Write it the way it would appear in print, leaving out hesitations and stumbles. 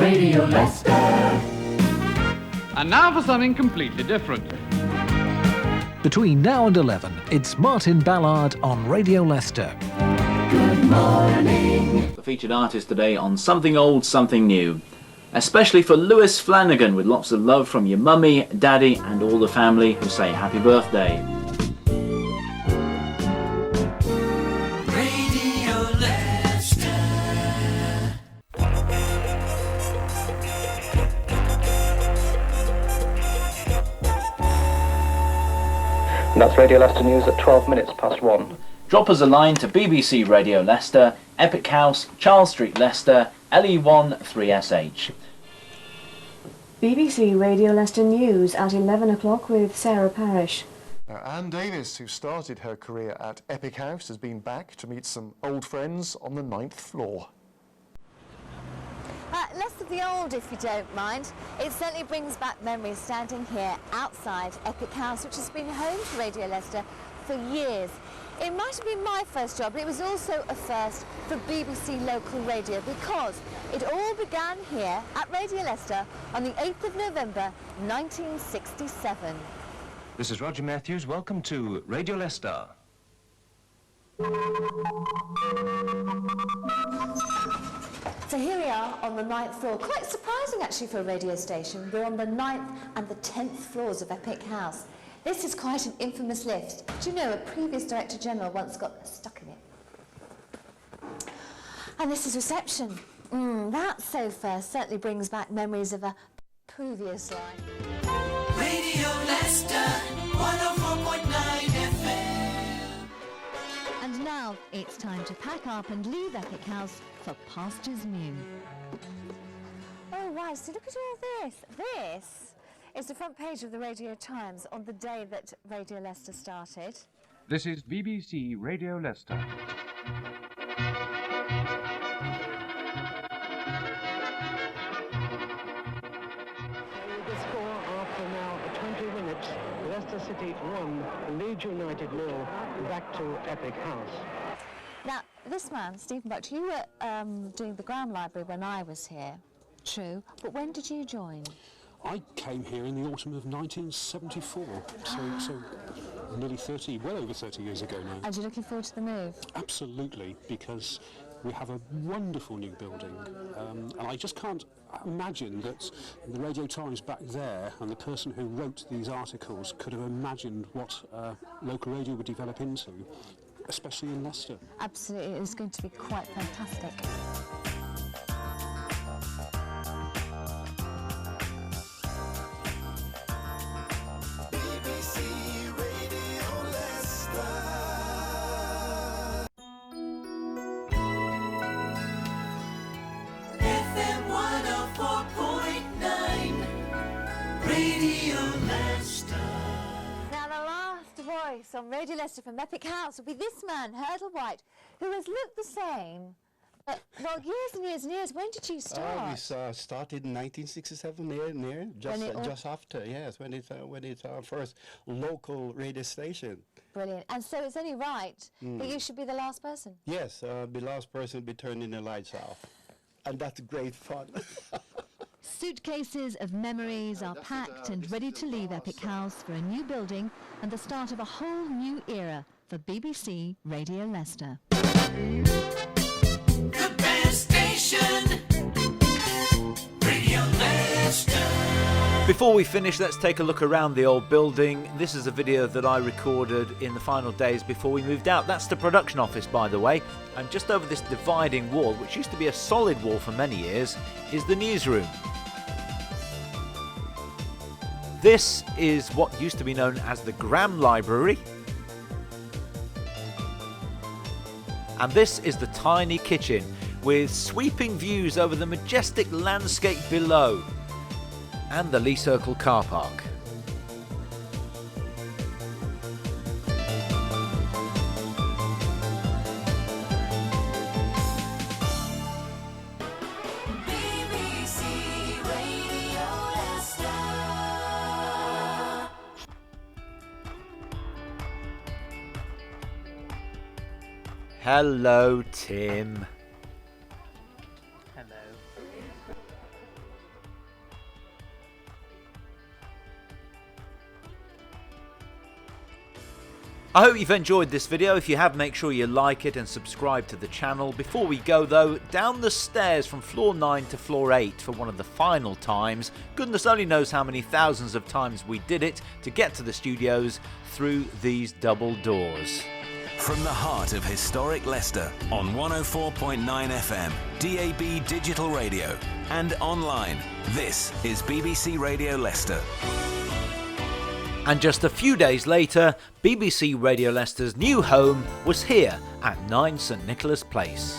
Radio Leicester. And now for something completely different. Between now and 11, it's Martin Ballard on Radio Leicester. Good morning. The featured artist today on Something Old, Something New. Especially for Lewis Flanagan, with lots of love from your mummy, daddy and all the family who say happy birthday. Radio Leicester. And that's Radio Leicester News at 12 minutes past 1. Drop us a line to BBC Radio Leicester, Epic House, Charles Street, Leicester, LE1 3SH. BBC Radio Leicester News at 11 o'clock with Sarah Parish. Now, Anne Davis, who started her career at Epic House, has been back to meet some old friends on the 9th floor. Less of the old, if you don't mind. It certainly brings back memories standing here outside Epic House, which has been home to Radio Leicester for years. It might have been my first job, but it was also a first for BBC Local Radio, because it all began here at Radio Leicester on the 8th of November 1967. This is Roger Matthews. Welcome to Radio Leicester. So here we are on the 9th floor. Quite surprising actually for a radio station. We're on the 9th and the 10th floors of Epic House. This is quite an infamous lift. Do you know, a previous Director General once got stuck in it. And this is reception. That sofa certainly brings back memories of a previous life. Radio Leicester, 104.9 FM. And now it's time to pack up and leave Epic House for pastures new. Oh right, so look at all this. This is the front page of the Radio Times on the day that Radio Leicester started. This is BBC Radio Leicester. The score after now 20 minutes. Leicester City 1, Leeds United 0, back to Epic House. Now, this man, Stephen Buck, you were doing the Ground Library when I was here. True, but when did you join? I came here in the autumn of 1974, so nearly 30, well over 30 years ago now. And you're looking forward to the move? Absolutely, because we have a wonderful new building, and I just can't imagine that the Radio Times back there and the person who wrote these articles could have imagined what local radio would develop into, especially in Leicester. Absolutely, it's going to be quite fantastic. On Radio Leicester from Epic House will be this man, Hurdle White, who has looked the same. Well, years and years and years. When did you start? We started in 1967, just after, yes, when it's our first local radio station. Brilliant. And so it's only right that you should be the last person. Yes, the last person will be turning the lights off. And that's great fun. Suitcases of memories are packed and ready to leave Epic House for a new building and the start of a whole new era for BBC Radio Leicester. The best station, Radio Leicester. Before we finish, let's take a look around the old building. This is a video that I recorded in the final days before we moved out. That's the production office, by the way. And just over this dividing wall, which used to be a solid wall for many years, is the newsroom. This is what used to be known as the Gram Library. And this is the tiny kitchen with sweeping views over the majestic landscape below and the Lee Circle car park. Hello, Tim. Hello. I hope you've enjoyed this video. If you have, make sure you like it and subscribe to the channel. Before we go though, down the stairs from floor 9 to floor 8 for one of the final times. Goodness only knows how many thousands of times we did it to get to the studios through these double doors. From the heart of historic Leicester on 104.9 FM, DAB digital radio and online, this is BBC Radio Leicester. And just a few days later, BBC Radio Leicester's new home was here at 9 St Nicholas Place.